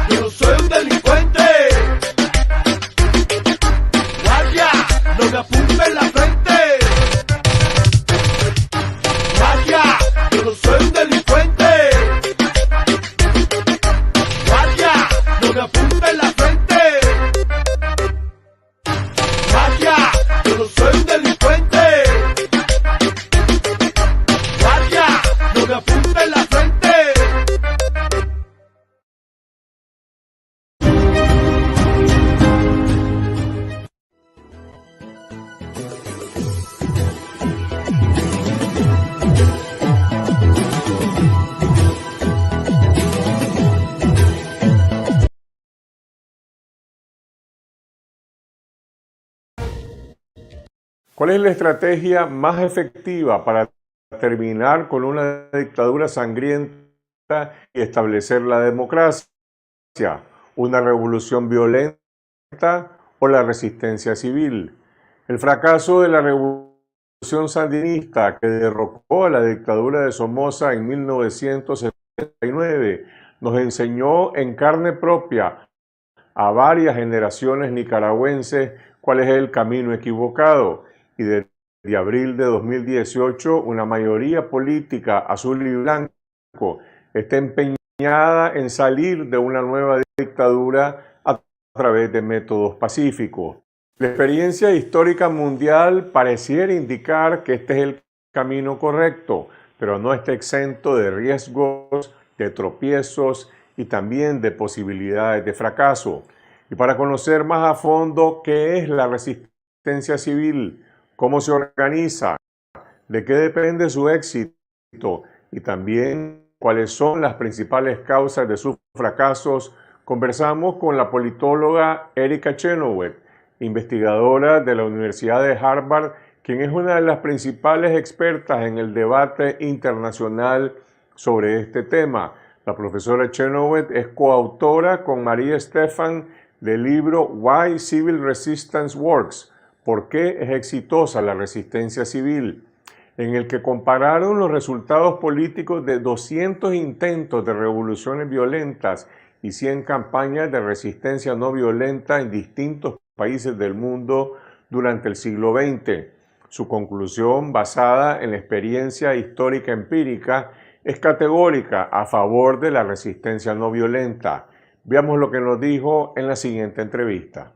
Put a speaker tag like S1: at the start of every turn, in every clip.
S1: yo no soy un delincuente. Guardia, no me apunte en la frente. Guardia, yo no soy un delincuente. Guardia, no me apunte en la frente. Guardia, yo no soy un delincuente. Guardia, no me apunte en la frente.
S2: ¿Cuál es la estrategia más efectiva para terminar con una dictadura sangrienta y establecer la democracia? ¿Una revolución violenta o la resistencia civil? El fracaso de la revolución sandinista que derrocó a la dictadura de Somoza en 1979 nos enseñó en carne propia a varias generaciones nicaragüenses cuál es el camino equivocado. Y desde abril de 2018, una mayoría política azul y blanco está empeñada en salir de una nueva dictadura a través de métodos pacíficos. La experiencia histórica mundial pareciera indicar que este es el camino correcto, pero no está exento de riesgos, de tropiezos y también de posibilidades de fracaso. Y para conocer más a fondo qué es la resistencia civil, cómo se organiza, de qué depende su éxito y también cuáles son las principales causas de sus fracasos, conversamos con la politóloga Erika Chenoweth, investigadora de la Universidad de Harvard, quien es una de las principales expertas en el debate internacional sobre este tema. La profesora Chenoweth es coautora con María Stephan del libro Why Civil Resistance Works, ¿por qué es exitosa la resistencia civil?, en el que compararon los resultados políticos de 200 intentos de revoluciones violentas y 100 campañas de resistencia no violenta en distintos países del mundo durante el siglo XX. Su conclusión, basada en la experiencia histórica empírica, es categórica a favor de la resistencia no violenta. Veamos lo que nos dijo en la siguiente entrevista.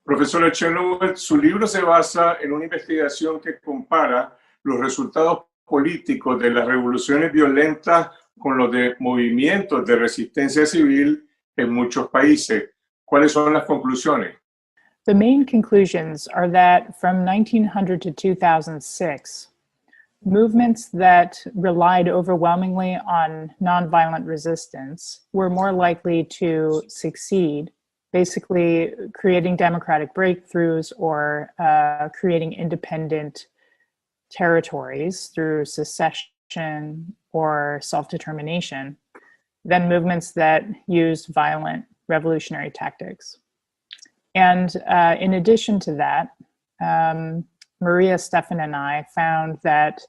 S2: Profesora Chenoweth, su libro se basa en una investigación que compara los resultados políticos de las revoluciones violentas con los de movimientos de resistencia civil en muchos países. ¿Cuáles son las conclusiones?
S3: The main conclusions are that from 1900 to 2006, movements that relied overwhelmingly on nonviolent resistance were more likely to succeed, basically creating democratic breakthroughs or creating independent territories through secession or self-determination, than movements that used violent revolutionary tactics. And in addition to that, Maria Stephan and I found that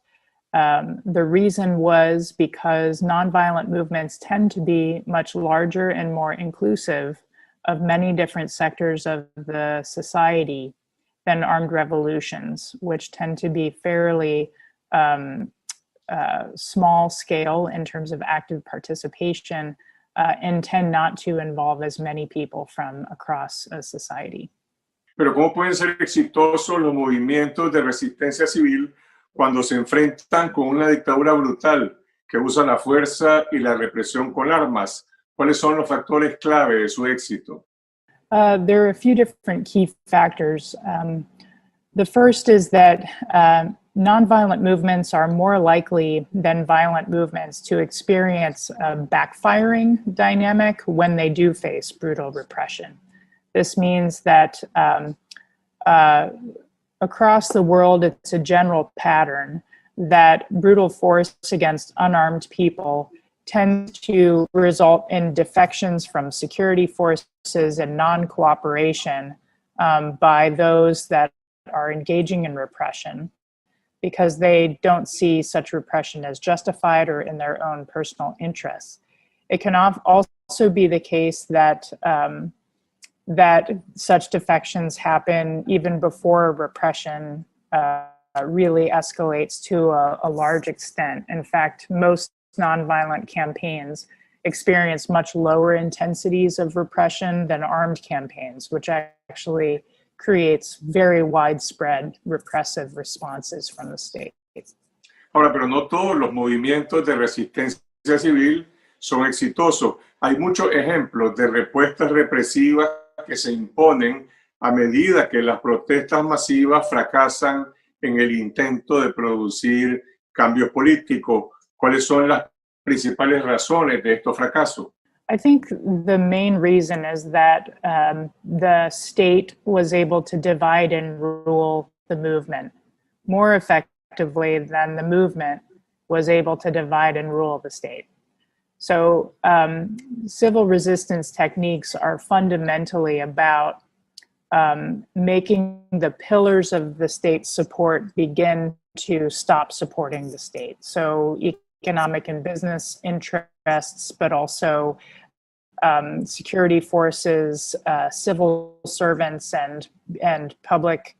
S3: the reason was because nonviolent movements tend to be much larger and more inclusive of many different sectors of the society than armed revolutions, which tend to be fairly small scale in terms of active participation and tend not to involve as many people from across a society.
S2: Pero ¿cómo pueden ser exitosos los movimientos de resistencia civil cuando se enfrentan con una dictadura brutal que usa la fuerza y la represión con armas? ¿Cuáles son los factores clave de su éxito?
S3: There are a few different key factors. The first is that nonviolent movements are more likely than violent movements to experience a backfiring dynamic when they do face brutal repression. This means that across the world, it's a general pattern that brutal force against unarmed people tends to result in defections from security forces and non-cooperation by those that are engaging in repression, because they don't see such repression as justified or in their own personal interests. It can also be the case that that such defections happen even before repression really escalates to a large extent. In fact, most nonviolent campaigns experience much lower intensities of repression than armed campaigns, which actually creates very widespread repressive responses from the state.
S2: Ahora, pero no todos los movimientos de resistencia civil son exitosos. Hay muchos ejemplos de respuestas represivas que se imponen a medida que las protestas masivas fracasan en el intento de producir cambios políticos. ¿Cuáles son las principales razones de estos fracasos?
S3: I think the main reason is that the state was able to divide and rule the movement more effectively than the movement was able to divide and rule the state. So civil resistance techniques are fundamentally about making the pillars of the state's support begin to stop supporting the state. So economic and business interests, but also security forces, civil servants, and public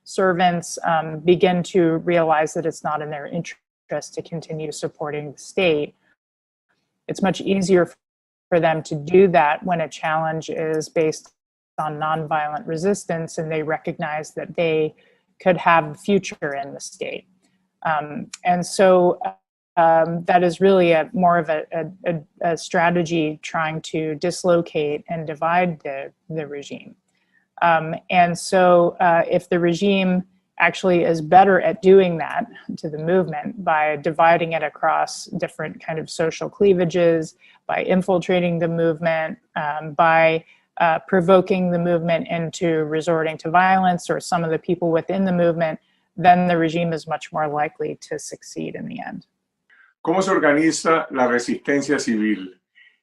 S3: servants begin to realize that it's not in their interest to continue supporting the state. It's much easier for them to do that when a challenge is based on nonviolent resistance and they recognize that they could have a future in the state. And so that is really more of a strategy trying to dislocate and divide the regime. And so if the regime actually is better at doing that to the movement by dividing it across different kind of social cleavages, by infiltrating the movement, by provoking the movement into resorting to violence or some of the people within the movement, then the regime is much more likely to succeed in the end.
S2: ¿Cómo se organiza la resistencia civil?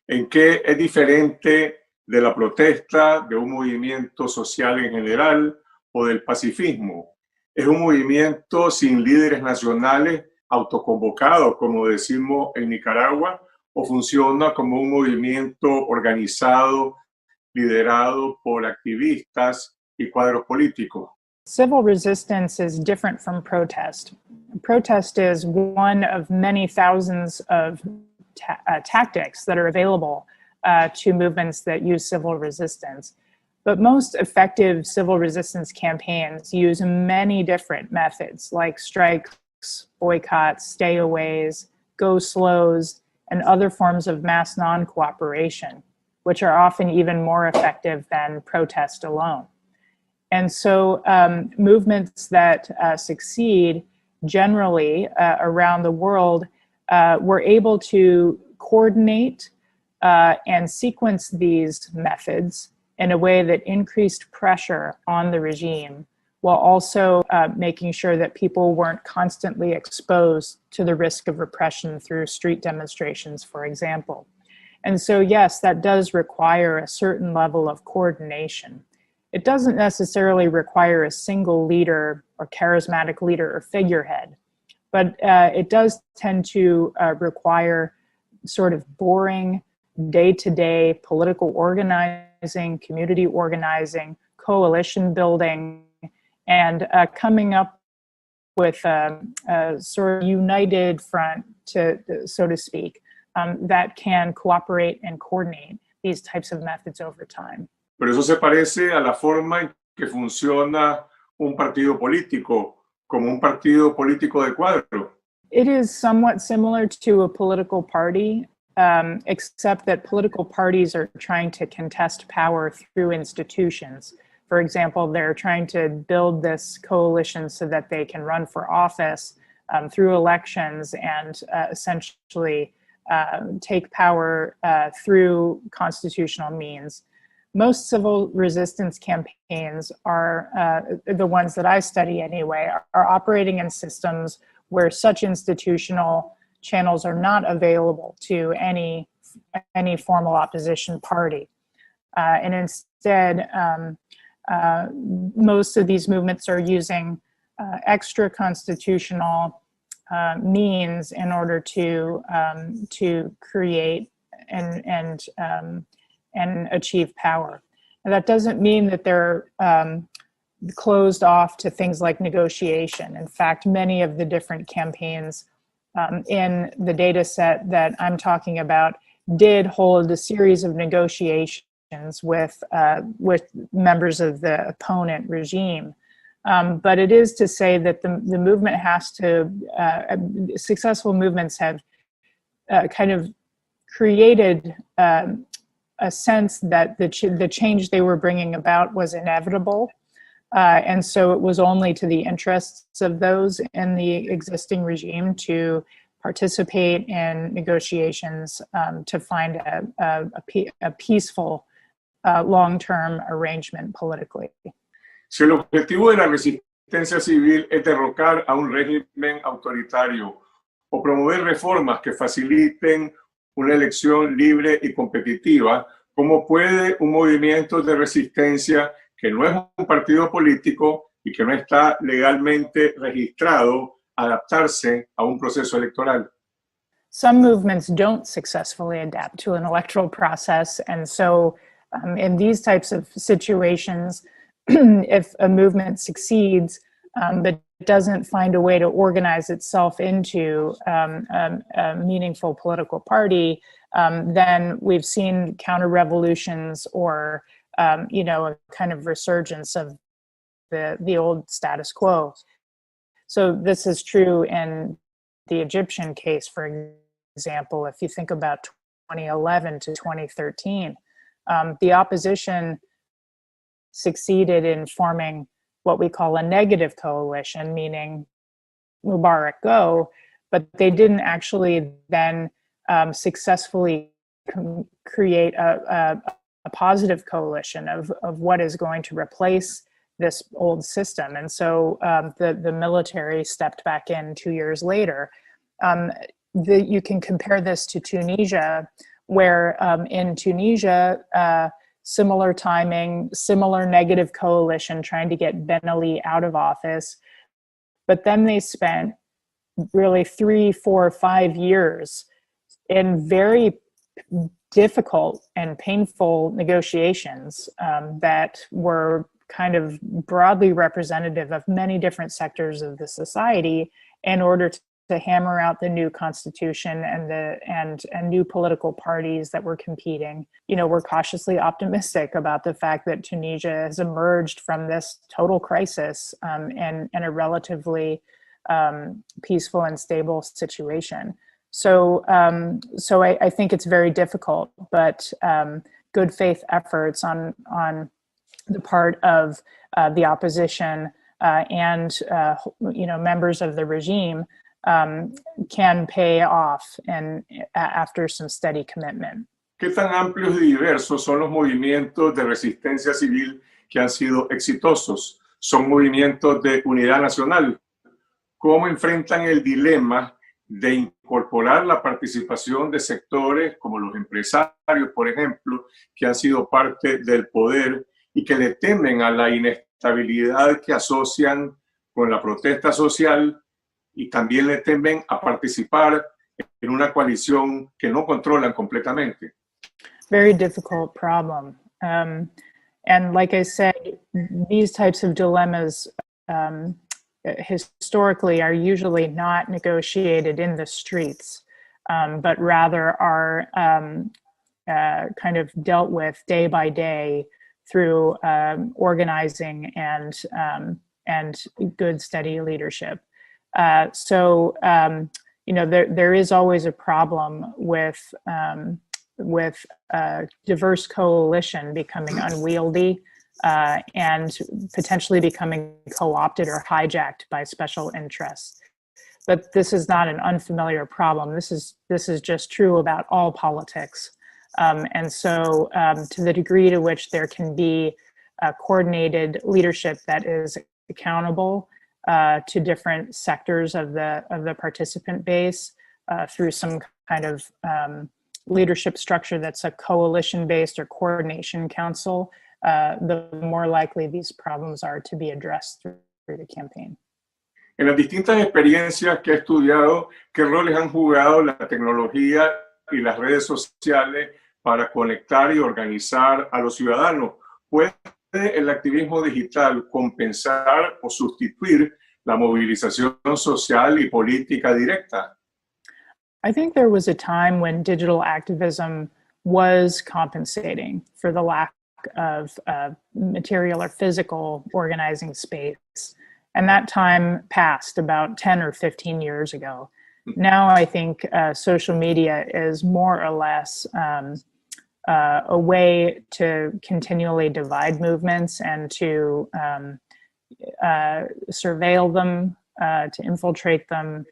S2: ¿En qué es diferente de la protesta, de un movimiento social en general o del pacifismo? ¿Es un movimiento sin líderes nacionales autoconvocados, como decimos en Nicaragua, o funciona como un movimiento organizado, liderado por activistas y cuadros políticos?
S3: Civil resistance is different from protest. Protest is one of many thousands of tactics that are available to movements that use civil resistance. But most effective civil resistance campaigns use many different methods like strikes, boycotts, stayaways, go slows, and other forms of mass non-cooperation, which are often even more effective than protest alone. And so movements that succeed generally around the world were able to coordinate and sequence these methods in a way that increased pressure on the regime, while also making sure that people weren't constantly exposed to the risk of repression through street demonstrations, for example. And so, yes, that does require a certain level of coordination. It doesn't necessarily require a single leader or charismatic leader or figurehead, but it does tend to require sort of boring, day-to-day political organizing, community organizing, coalition building, and coming up with a sort of united front, so to speak, that can cooperate and coordinate these types of methods over time.
S2: Pero eso se parece a la forma en que funciona un partido político, como un partido político de cuadro.
S3: It is somewhat similar to a political party, except that political parties are trying to contest power through institutions. For example, they're trying to build this coalition so that they can run for office through elections and essentially take power through constitutional means. Most civil resistance campaigns are, the ones that I study anyway, are operating in systems where such institutional channels are not available to any formal opposition party. And instead, most of these movements are using extra constitutional means in order to create and achieve power. And that doesn't mean that they're closed off to things like negotiation. In fact, many of the different campaigns in the data set that I'm talking about did hold a series of negotiations with members of the opponent regime. But it is to say that the movement has to, successful movements have kind of created a sense that the change they were bringing about was inevitable. And so it was only to the interests of those in the existing regime to participate in negotiations to find a peaceful long-term arrangement politically.
S2: Si el objetivo de la resistencia civil es derrocar a un régimen autoritario o promover reformas que faciliten una elección libre y competitiva, ¿cómo puede un movimiento de resistencia que no es un partido político y que no está legalmente registrado adaptarse a un proceso electoral?
S3: Some movements don't successfully adapt to an electoral process, and so in these types of situations, if a movement succeeds but doesn't find a way to organize itself into a meaningful political party, then we've seen counter-revolutions or a kind of resurgence of the old status quo. So this is true in the Egyptian case, for example. If you think about 2011 to 2013, the opposition succeeded in forming what we call a negative coalition, meaning Mubarak go, but they didn't actually then successfully create a positive coalition of what is going to replace this old system. And so the military stepped back in 2 years later. You can compare this to Tunisia, where in Tunisia, similar timing, similar negative coalition trying to get Ben Ali out of office. But then they spent really 3, 4, 5 years in very difficult and painful negotiations that were kind of broadly representative of many different sectors of the society in order to hammer out the new constitution and new political parties that were competing. We're cautiously optimistic about the fact that Tunisia has emerged from this total crisis in a relatively peaceful and stable situation. So I think it's very difficult, but good faith efforts on the part of the opposition and members of the regime can pay off and after some steady commitment.
S2: ¿Qué tan amplios y diversos son los movimientos de resistencia civil que han sido exitosos? ¿Son movimientos de unidad nacional? ¿Cómo enfrentan el dilema de incorporar la participación de sectores como los empresarios, por ejemplo, que han sido parte del poder y que le temen a la inestabilidad que asocian con la protesta social y también le temen a participar en una coalición que no controlan completamente?
S3: Very difficult problem. And like I said, these types of dilemmas historically are usually not negotiated in the streets, but rather are kind of dealt with day by day through organizing and good, steady leadership. So there is always a problem with a diverse coalition becoming unwieldy and potentially becoming co-opted or hijacked by special interests. But this is not an unfamiliar problem. This is just true about all politics. And so to the degree to which there can be coordinated leadership that is accountable to different sectors of the participant base through some kind of leadership structure that's a coalition-based or coordination council, the more likely these problems are to be addressed through the campaign.
S2: En las distintas experiencias que he estudiado, ¿qué roles han jugado la tecnología y las redes sociales para conectar y organizar a los ciudadanos? ¿Puede el activismo digital compensar o sustituir la movilización social y política directa?
S3: I think there was a time when digital activism was compensating for the lack of material or physical organizing space. And that time passed about 10 or 15 years ago. Now I think social media is more or less a way to continually divide movements and to surveil them, to infiltrate them,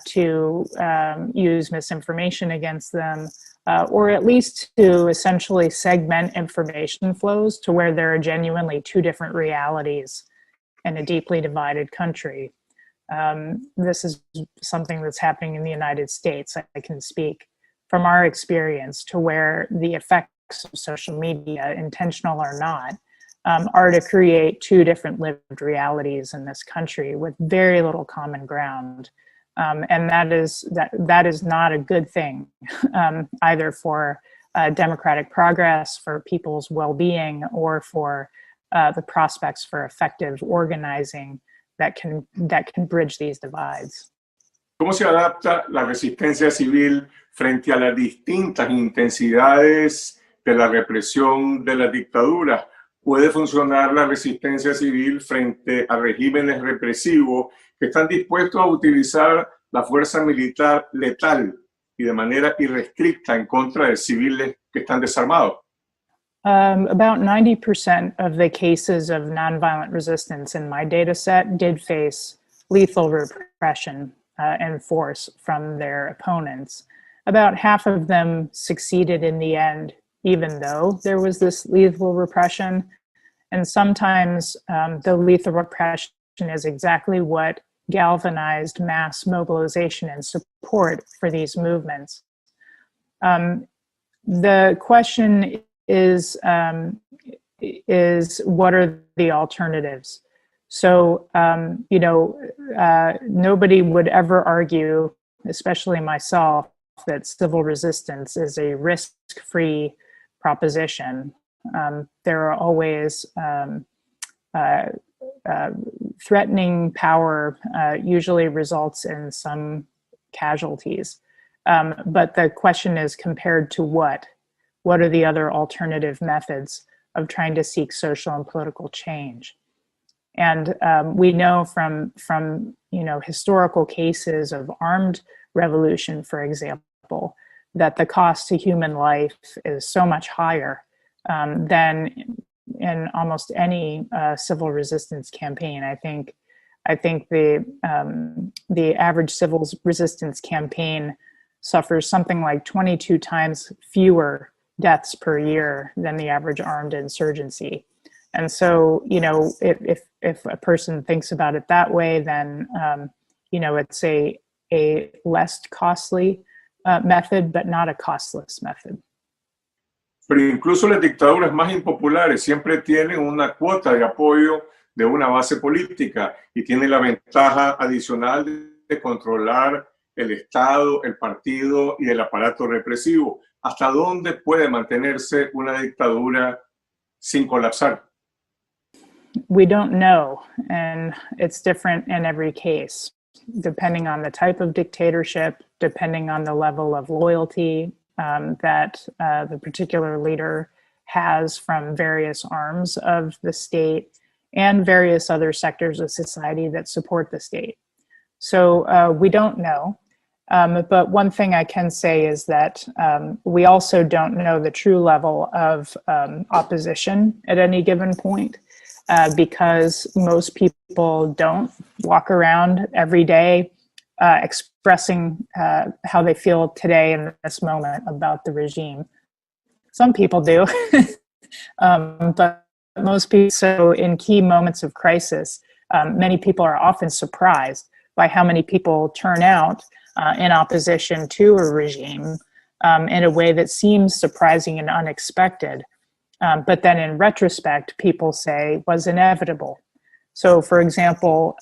S3: to use misinformation against them, or at least to essentially segment information flows to where there are genuinely two different realities in a deeply divided country. This is something that's happening in the United States. I can speak from our experience to where the effects of social media, intentional or not, are to create two different lived realities in this country with very little common ground. And that is not a good thing, either for democratic progress, for people's well-being, or for the prospects for effective organizing that can bridge these divides.
S2: ¿Cómo se adapta la resistencia civil frente a las distintas intensidades de la represión de las dictaduras? ¿Puede funcionar la resistencia civil frente a regímenes represivos que están dispuestos a utilizar la fuerza militar letal y de manera irrestricta en contra de civiles que están desarmados?
S3: About 90% of the cases of nonviolent resistance in my data set did face lethal repression and force from their opponents. About half of them succeeded in the end, even though there was this lethal repression. And sometimes the lethal repression is exactly what galvanized mass mobilization and support for these movements. The question is what are the alternatives? So, nobody would ever argue, especially myself, that civil resistance is a risk-free proposition. There are always threatening power usually results in some casualties. But the question is, compared to what? What are the other alternative methods of trying to seek social and political change? And we know from historical cases of armed revolution, for example, that the cost to human life is so much higher than in almost any civil resistance campaign. I think the average civil resistance campaign suffers something like 22 times fewer deaths per year than the average armed insurgency. And so, if a person thinks about it that way, then it's a less costly method, but not a costless method.
S2: Pero incluso las dictaduras más impopulares siempre tienen una cuota de apoyo de una base política y tienen la ventaja adicional de controlar el Estado, el partido y el aparato represivo. ¿Hasta dónde puede mantenerse una dictadura sin colapsar?
S3: We don't know, and it's different in every case, depending on the type of dictatorship, depending on the level of loyalty that the particular leader has from various arms of the state and various other sectors of society that support the state. So we don't know. But one thing I can say is that we also don't know the true level of opposition at any given point because most people don't walk around every day expressing how they feel today in this moment about the regime. Some people do, but most people, so in key moments of crisis, many people are often surprised by how many people turn out in opposition to a regime in a way that seems surprising and unexpected. But then in retrospect, people say was inevitable. So, for example,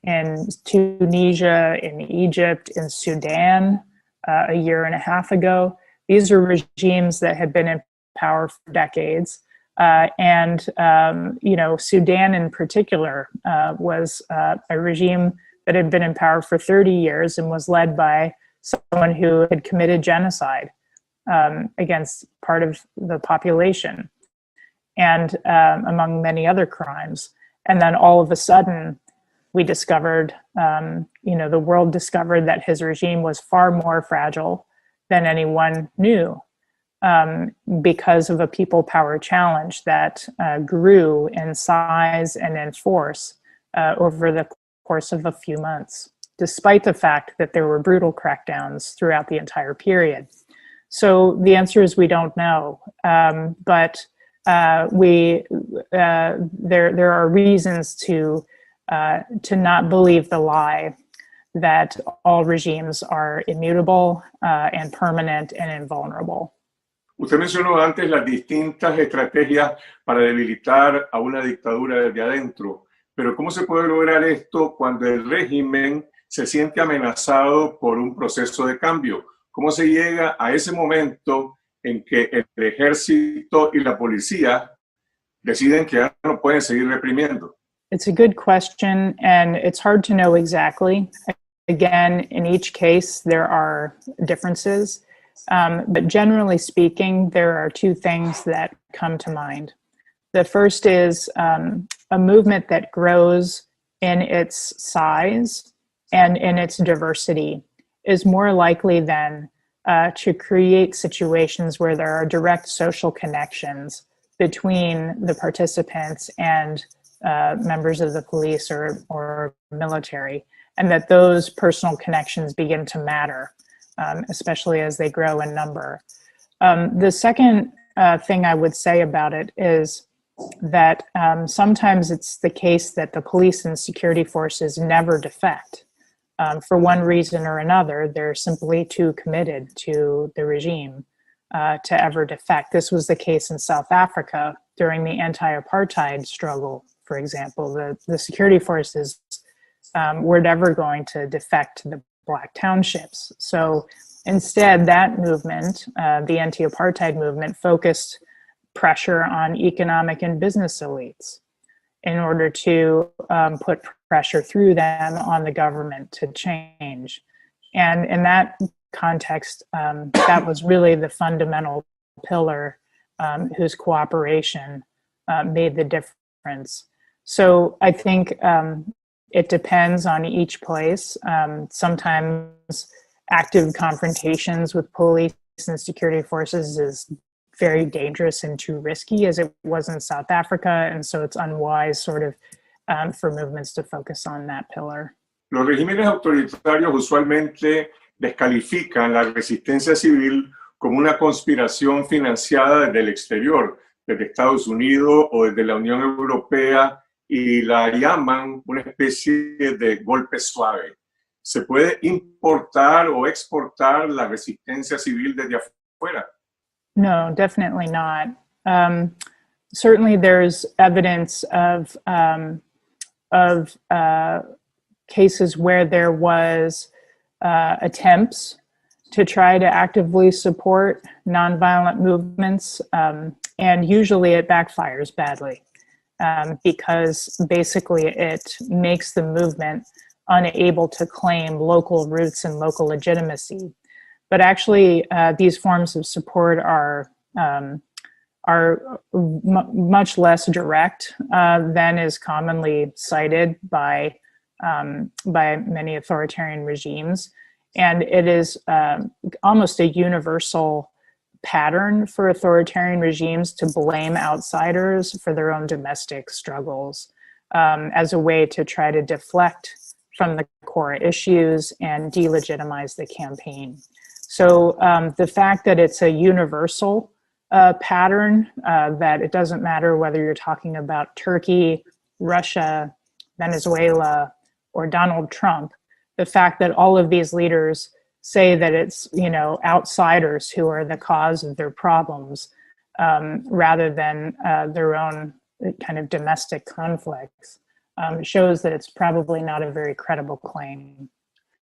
S3: in Tunisia, in Egypt, in Sudan, a year and a half ago, these are regimes that had been in power for decades. Sudan in particular was a regime that had been in power for 30 years and was led by someone who had committed genocide against part of the population, and among many other crimes. And then all of a sudden, we discovered, the world discovered that his regime was far more fragile than anyone knew, because of a people power challenge that grew in size and in force over the course of a few months, despite the fact that there were brutal crackdowns throughout the entire period. So the answer is we don't know, but there are reasons to not believe the lie that all regimes are immutable and permanent and invulnerable.
S2: Usted mencionó antes las distintas estrategias para debilitar a una dictadura desde adentro, pero ¿cómo se puede lograr esto cuando el régimen se siente amenazado por un proceso de cambio? ¿Cómo se llega a ese momento en que el ejército y la policía deciden que ya no pueden seguir reprimiendo?
S3: It's a good question, and it's hard to know exactly. Again, in each case, there are differences. But generally speaking, there are two things that come to mind. The first is a movement that grows in its size and in its diversity is more likely than to create situations where there are direct social connections between the participants and members of the police or military, and that those personal connections begin to matter, especially as they grow in number. The second thing I would say about it is that sometimes it's the case that the police and security forces never defect. For one reason or another, they're simply too committed to the regime to ever defect. This was the case in South Africa during the anti-apartheid struggle, for example. The security forces were never going to defect to the Black townships. So instead, that movement, the anti-apartheid movement, focused pressure on economic and business elites in order to put pressure through them on the government to change. And in that context, that was really the fundamental pillar whose cooperation made the difference. So I think it depends on each place. Sometimes active confrontations with police and security forces is very dangerous and too risky, as it was in South Africa, and so it's unwise sort of for movements to focus on that pillar.
S2: Los regímenes autoritarios usualmente descalifican la resistencia civil como una conspiración financiada desde el exterior, desde Estados Unidos o desde la Unión Europea, y la llaman una especie de golpe suave. ¿Se puede importar o exportar la resistencia civil desde afuera?
S3: No, definitely not. Certainly there's evidence of cases where there was attempts to try to actively support nonviolent movements, and usually it backfires badly. Because basically it makes the movement unable to claim local roots and local legitimacy. But actually, these forms of support are much less direct than is commonly cited by many authoritarian regimes, and it is almost a universal pattern for authoritarian regimes to blame outsiders for their own domestic struggles as a way to try to deflect from the core issues and delegitimize the campaign. So the fact that it's a universal pattern, that it doesn't matter whether you're talking about Turkey, Russia, Venezuela, or Donald Trump, the fact that all of these leaders say that it's, outsiders who are the cause of their problems rather than their own kind of domestic conflicts shows that it's probably not a very credible claim.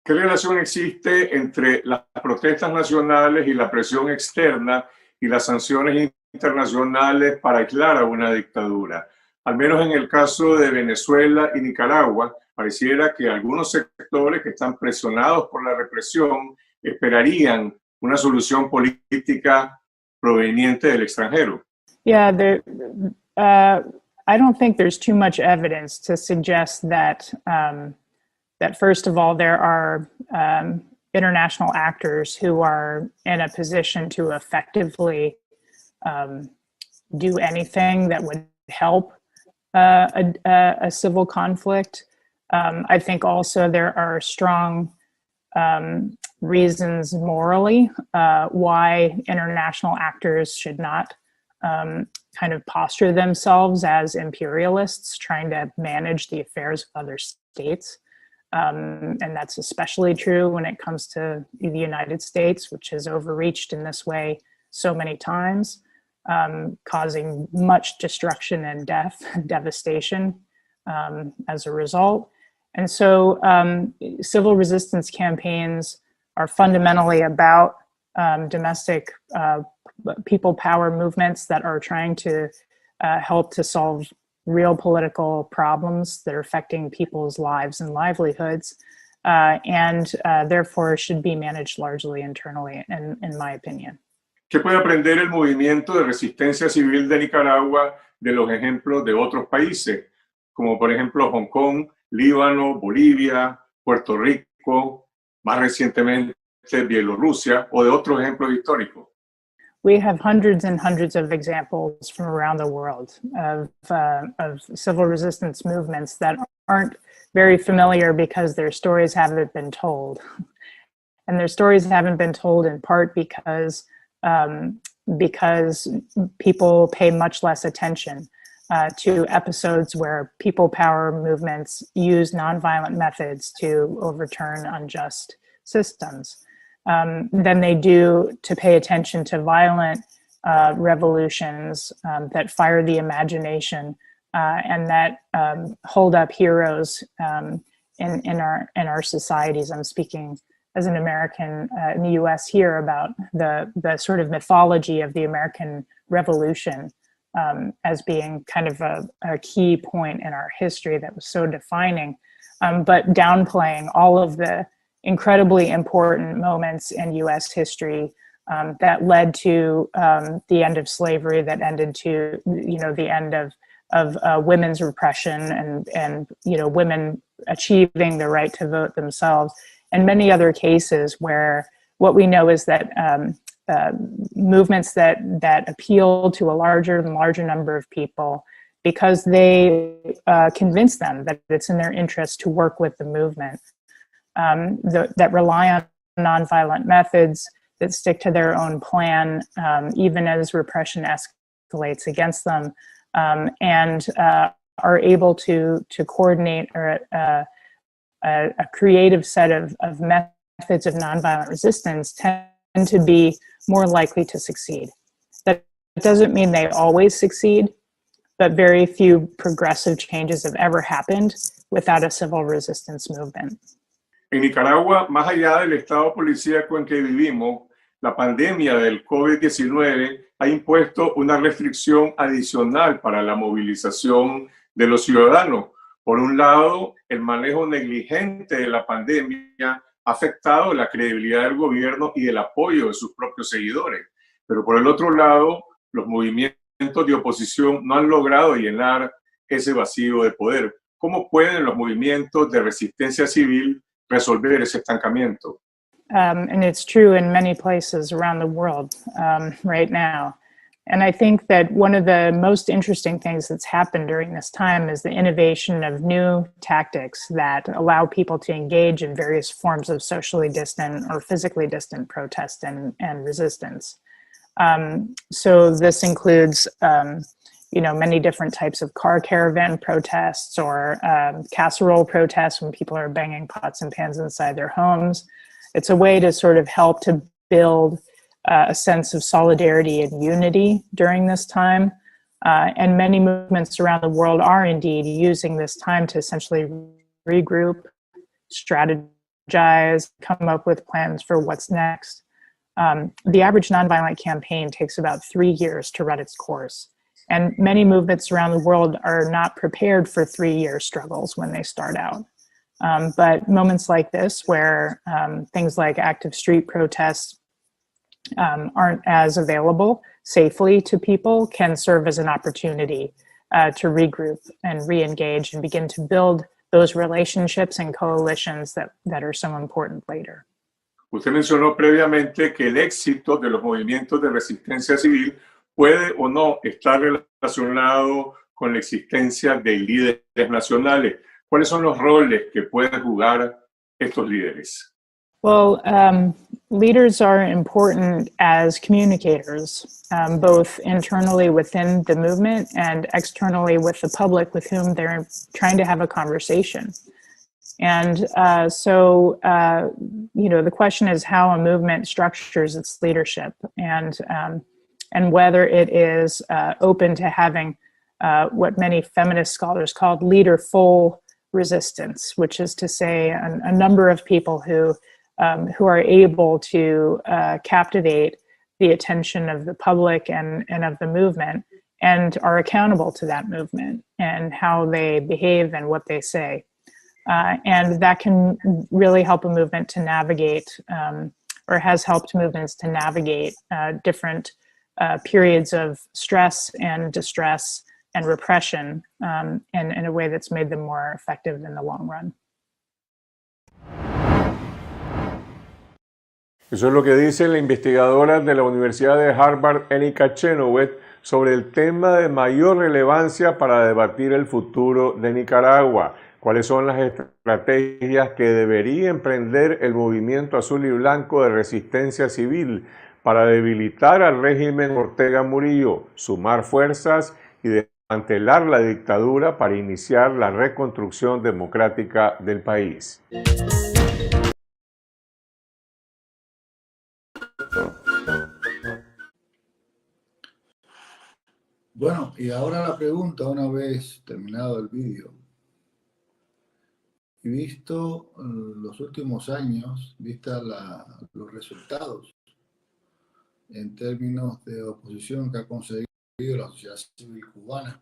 S2: ¿Qué relación existe entre las protestas nacionales y la presión externa y las sanciones internacionales para aislar a una dictadura? Al menos en el caso de Venezuela y Nicaragua, pareciera que algunos sectores que están presionados por la represión esperarían una solución política proveniente del extranjero.
S3: Yeah, I don't think there's too much evidence to suggest that that first of all, there are international actors who are in a position to effectively do anything that would help a civil conflict. I think also there are strong reasons morally why international actors should not kind of posture themselves as imperialists trying to manage the affairs of other states. And that's especially true when it comes to the United States, which has overreached in this way so many times, causing much destruction and death, devastation as a result. And so civil resistance campaigns are fundamentally about domestic people power movements that are trying to help to solve real political problems that are affecting people's lives and livelihoods, and therefore should be managed largely internally, in my opinion.
S2: ¿Qué puede aprender el movimiento de resistencia civil de Nicaragua de los ejemplos de otros países, como por ejemplo Hong Kong, Líbano, Bolivia, Puerto Rico, más recientemente Bielorrusia, o de otros ejemplos históricos?
S3: We have hundreds and hundreds of examples from around the world of civil resistance movements that aren't very familiar because their stories haven't been told. And their stories haven't been told in part because people pay much less attention to episodes where people power movements use nonviolent methods to overturn unjust systems. Than they do to pay attention to violent revolutions that fire the imagination and that hold up heroes in our societies. I'm speaking as an American in the U.S. here about the sort of mythology of the American Revolution as being kind of a key point in our history that was so defining, but downplaying all of the incredibly important moments in U.S. history that led to the end of slavery, that ended to the end of women's repression and women achieving the right to vote themselves, and many other cases where what we know is that movements that appeal to a larger and larger number of people because they convince them that it's in their interest to work with the movement. That rely on nonviolent methods, that stick to their own plan, even as repression escalates against them, and are able to coordinate a creative set of methods of nonviolent resistance tend to be more likely to succeed. That doesn't mean they always succeed, but very few progressive changes have ever happened without a civil resistance movement.
S2: En Nicaragua, más allá del estado policíaco en que vivimos, la pandemia del COVID-19 ha impuesto una restricción adicional para la movilización de los ciudadanos. Por un lado, el manejo negligente de la pandemia ha afectado la credibilidad del gobierno y el apoyo de sus propios seguidores. Pero por el otro lado, los movimientos de oposición no han logrado llenar ese vacío de poder. ¿Cómo pueden los movimientos de resistencia civil resolver ese estancamiento?
S3: And it's true in many places around the world right now. And I think that one of the most interesting things that's happened during this time is the innovation of new tactics that allow people to engage in various forms of socially distant or physically distant protest and resistance. So this includes many different types of car caravan protests or casserole protests when people are banging pots and pans inside their homes. It's a way to sort of help to build a sense of solidarity and unity during this time. And many movements around the world are indeed using this time to essentially regroup, strategize, come up with plans for what's next. The average nonviolent campaign takes about 3 years to run its course. And many movements around the world are not prepared for 3-year struggles when they start out. But moments like this, where things like active street protests aren't as available safely to people, can serve as an opportunity to regroup and re-engage and begin to build those relationships and coalitions that are so important later.
S2: Usted mencionó previamente que el éxito de los movimientos de resistencia civil puede o no estar relacionado con la existencia de líderes nacionales. ¿Cuáles son los roles que pueden jugar estos líderes?
S3: Well, leaders are important as communicators, both internally within the movement and externally with the public with whom they're trying to have a conversation. And so, the question is how a movement structures its leadership, and whether it is open to having what many feminist scholars called leaderful resistance, which is to say a number of people who are able to captivate the attention of the public and of the movement, and are accountable to that movement and how they behave and what they say. And that can really help a movement to navigate, or has helped movements to navigate different periods of stress and distress and repression in a way that's made them more effective in the long run.
S2: Eso es lo que dice la investigadora de la Universidad de Harvard, Enika Chenoweth, sobre el tema de mayor relevancia para debatir el futuro de Nicaragua. ¿Cuáles son las estrategias que debería emprender el movimiento azul y blanco de resistencia civil para debilitar al régimen Ortega Murillo, sumar fuerzas y desmantelar la dictadura para iniciar la reconstrucción democrática del país?
S4: Bueno, y ahora la pregunta, una vez terminado el vídeo, y visto los últimos años, vista los resultados en términos de oposición que ha conseguido la sociedad civil cubana,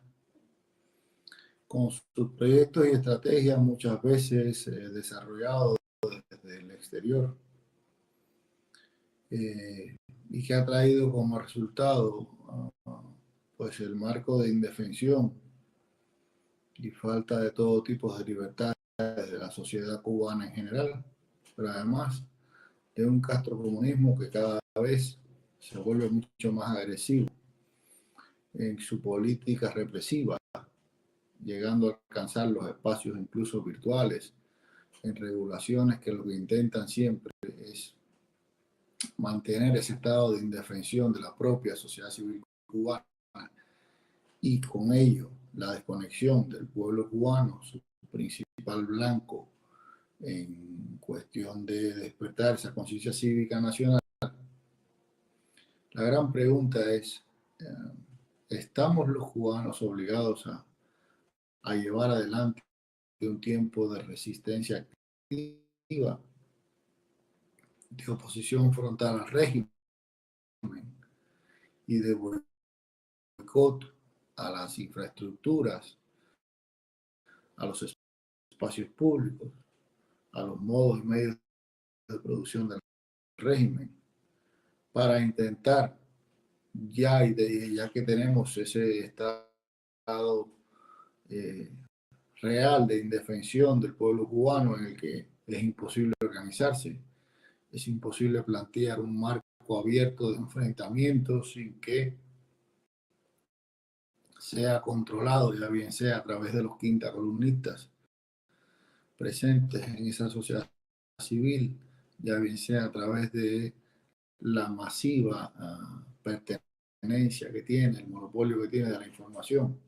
S4: con sus proyectos y estrategias muchas veces desarrollados desde el exterior, y que ha traído como resultado pues el marco de indefensión y falta de todo tipo de libertades de la sociedad cubana en general, pero además de un castrocomunismo que cada vez se vuelve mucho más agresivo en su política represiva, llegando a alcanzar los espacios incluso virtuales, en regulaciones que lo que intentan siempre es mantener ese estado de indefensión de la propia sociedad civil cubana, y con ello la desconexión del pueblo cubano, su principal blanco en cuestión de despertar esa conciencia cívica nacional. La gran pregunta es, ¿estamos los cubanos obligados a llevar adelante un tiempo de resistencia activa, de oposición frontal al régimen y de boicot a las infraestructuras, a los espacios públicos, a los modos y medios de producción del régimen, para intentar, ya que tenemos ese estado real de indefensión del pueblo cubano en el que es imposible organizarse, es imposible plantear un marco abierto de enfrentamiento sin que sea controlado, ya bien sea a través de los quintacolumnistas presentes en esa sociedad civil, ya bien sea a través de la masiva pertenencia que tiene, el monopolio que tiene de la información,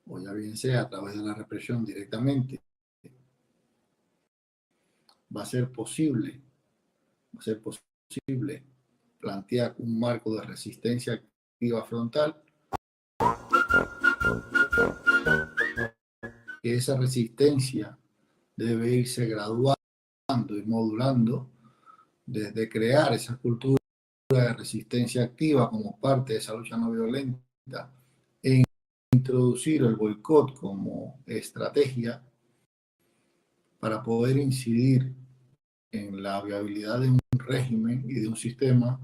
S4: o ya bien sea a través de la represión directamente. Va a ser posible plantear un marco de resistencia activa frontal que esa resistencia debe irse graduando y modulando desde crear esa cultura de resistencia activa como parte de esa lucha no violenta e introducir el boicot como estrategia para poder incidir en la viabilidad de un régimen y de un sistema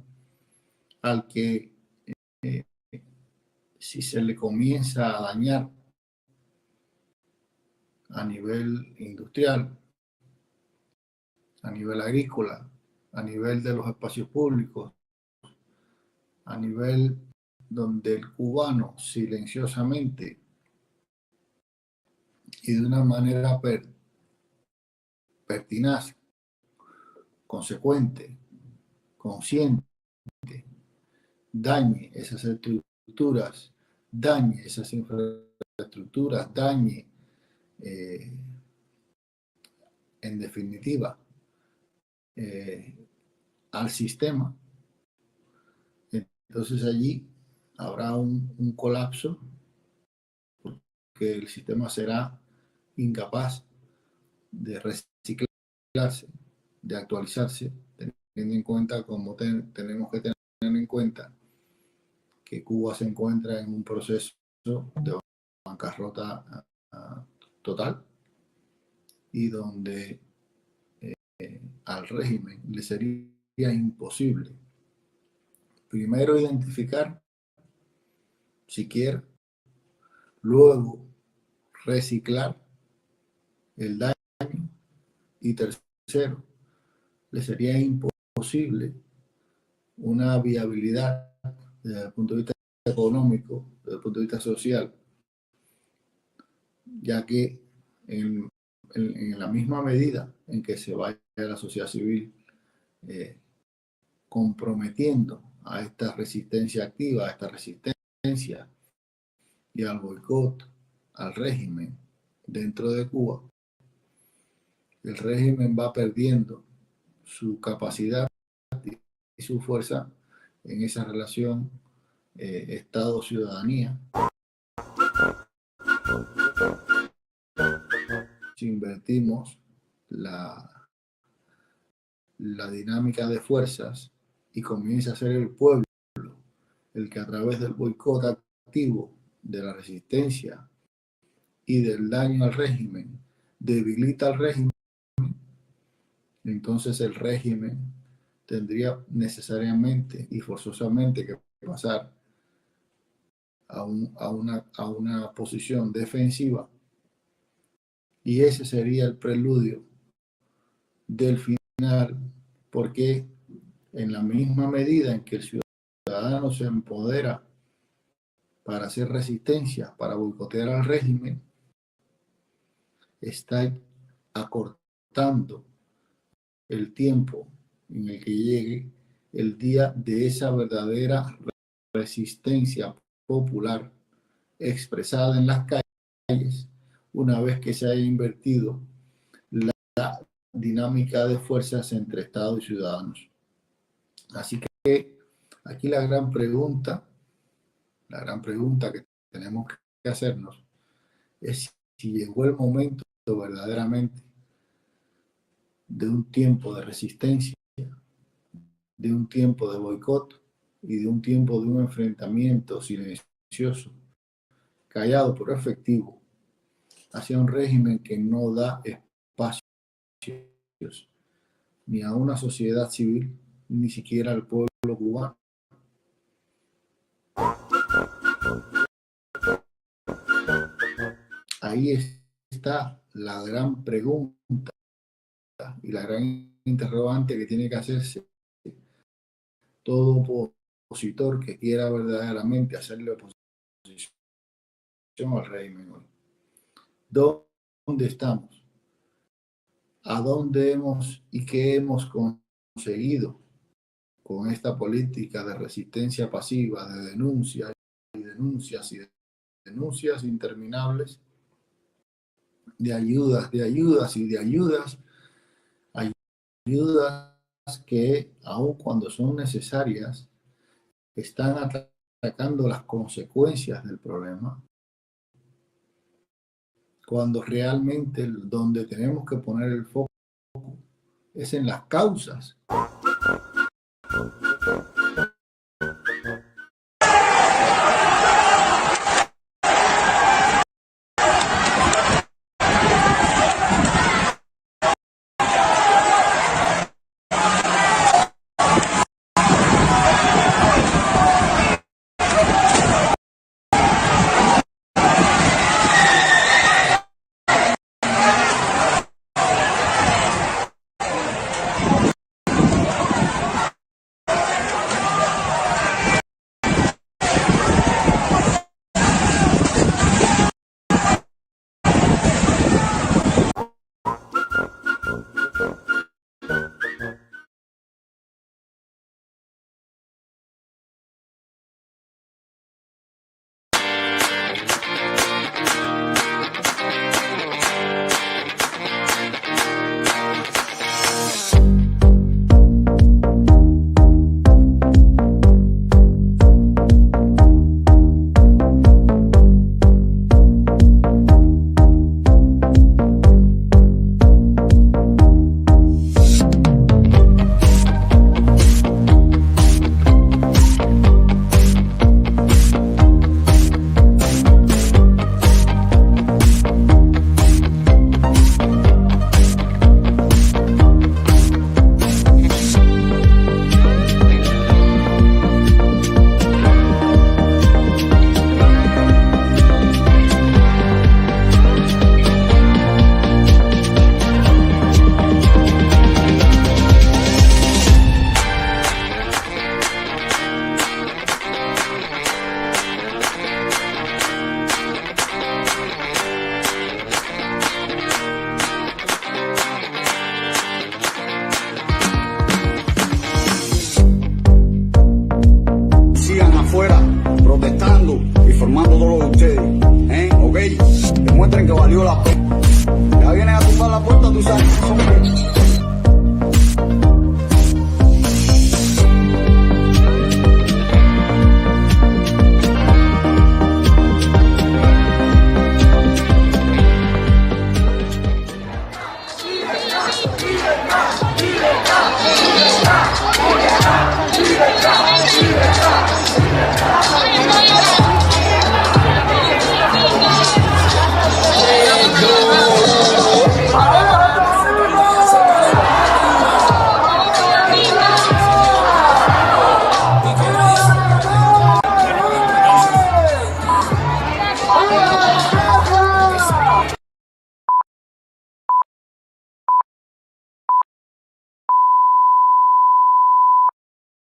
S4: al que si se le comienza a dañar a nivel industrial, a nivel agrícola, a nivel de los espacios públicos, a nivel donde el cubano silenciosamente y de una manera pertinaz, consecuente, consciente, dañe esas estructuras, dañe esas infraestructuras, dañe, en definitiva, al sistema. Entonces allí habrá un colapso porque el sistema será incapaz de reciclarse, de actualizarse, teniendo en cuenta, como tenemos que tener en cuenta, que Cuba se encuentra en un proceso de bancarrota total y donde al régimen le sería imposible primero identificar siquiera, luego reciclar el daño y tercero, le sería imposible una viabilidad desde el punto de vista económico, desde el punto de vista social, ya que en la misma medida en que se vaya la sociedad civil comprometiendo a esta resistencia activa, a esta resistencia y al boicot al régimen dentro de Cuba, el régimen va perdiendo su capacidad y su fuerza en esa relación Estado-ciudadanía. Si invertimos la dinámica de fuerzas y comienza a ser el pueblo el que a través del boicot activo, de la resistencia y del daño al régimen debilita al régimen, entonces el régimen tendría necesariamente y forzosamente que pasar a una posición defensiva, y ese sería el preludio del final, porque en la misma medida en que el ciudadano se empodera para hacer resistencia, para boicotear al régimen, está acortando el tiempo en el que llegue el día de esa verdadera resistencia popular expresada en las calles, una vez que se haya invertido la dinámica de fuerzas entre Estado y ciudadanos. Así que aquí la gran pregunta que tenemos que hacernos es si llegó el momento verdaderamente de un tiempo de resistencia, de un tiempo de boicot y de un tiempo de un enfrentamiento silencioso, callado pero efectivo, hacia un régimen que no da espacios ni a una sociedad civil, ni siquiera al pueblo cubano. Ahí está la gran pregunta y la gran interrogante que tiene que hacerse todo opositor que quiera verdaderamente hacerle oposición al régimen hoy. ¿Dónde estamos? ¿A dónde hemos y qué hemos conseguido con esta política de resistencia pasiva, de denuncias y denuncias y denuncias interminables, de ayudas y de ayudas que aun cuando son necesarias están atacando las consecuencias del problema? cuando realmente donde tenemos que poner el foco es en las causas.
S5: protestando y formando todos los de ustedes, ¿ok? Demuestren que valió la pena. Ya vienen a tumbar la puerta, tú sabes.